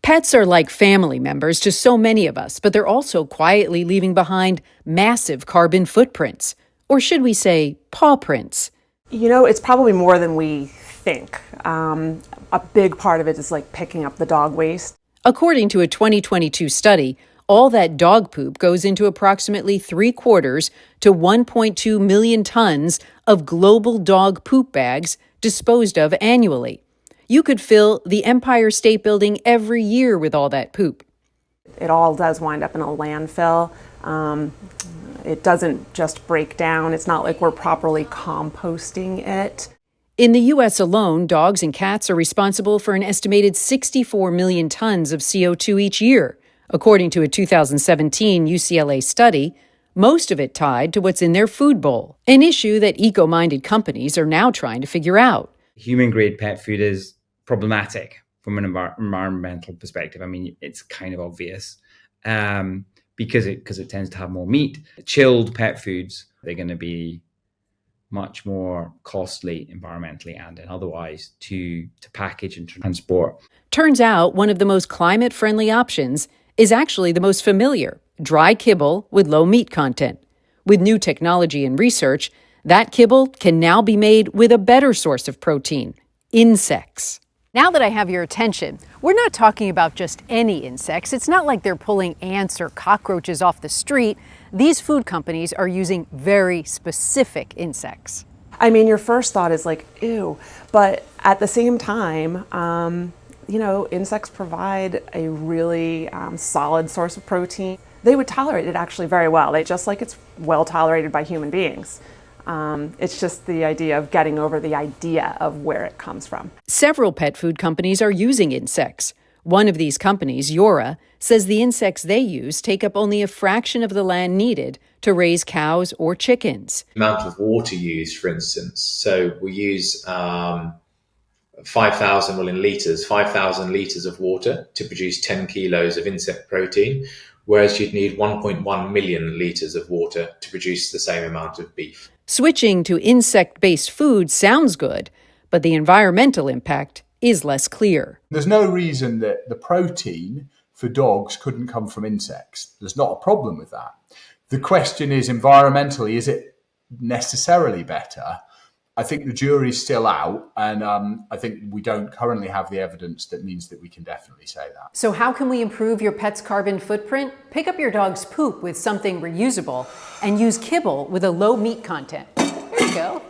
Pets are like family members to so many of us, but they're also quietly leaving behind massive carbon footprints. Or should we say, paw prints? You know, it's probably more than we think. A big part of it is like picking up the dog waste. According to a 2022 study, all that dog poop goes into approximately 3/4 to 1.2 million tons of global dog poop bags disposed of annually. You could fill the Empire State Building every year with all that poop. It all does wind up in a landfill. It doesn't just break down. It's not like we're properly composting it. In the U.S. alone, dogs and cats are responsible for an estimated 64 million tons of CO2 each year, according to a 2017 UCLA study, most of it tied to what's in their food bowl, an issue that eco-minded companies are now trying to figure out. Human-grade pet food is problematic from an environmental perspective. I mean, it's kind of obvious because it tends to have more meat. Chilled pet foods, they're going to be much more costly environmentally and otherwise to package and transport. Turns out one of the most climate-friendly options is actually the most familiar, dry kibble with low meat content. With new technology and research, that kibble can now be made with a better source of protein, insects. Now that I have your attention, we're not talking about just any insects. It's not like they're pulling ants or cockroaches off the street. These food companies are using very specific insects. I mean, your first thought is like, ew, but at the same time, insects provide a really solid source of protein. They would tolerate it actually very well, just like it's well tolerated by human beings. It's just the idea of getting over the idea of where it comes from. Several pet food companies are using insects. One of these companies, Huella, says the insects they use take up only a fraction of the land needed to raise cows or chickens. The amount of water used, for instance. So we use 5,000 litres of water to produce 10 kilos of insect protein, whereas you'd need 1.1 million litres of water to produce the same amount of beef. Switching to insect-based food sounds good, but the environmental impact is less clear. There's no reason that the protein for dogs couldn't come from insects. There's not a problem with that. The question is, environmentally, is it necessarily better? I think the jury's still out, and I think we don't currently have the evidence that means that we can definitely say that. So how can we improve your pet's carbon footprint? Pick up your dog's poop with something reusable and use kibble with a low meat content. There you go.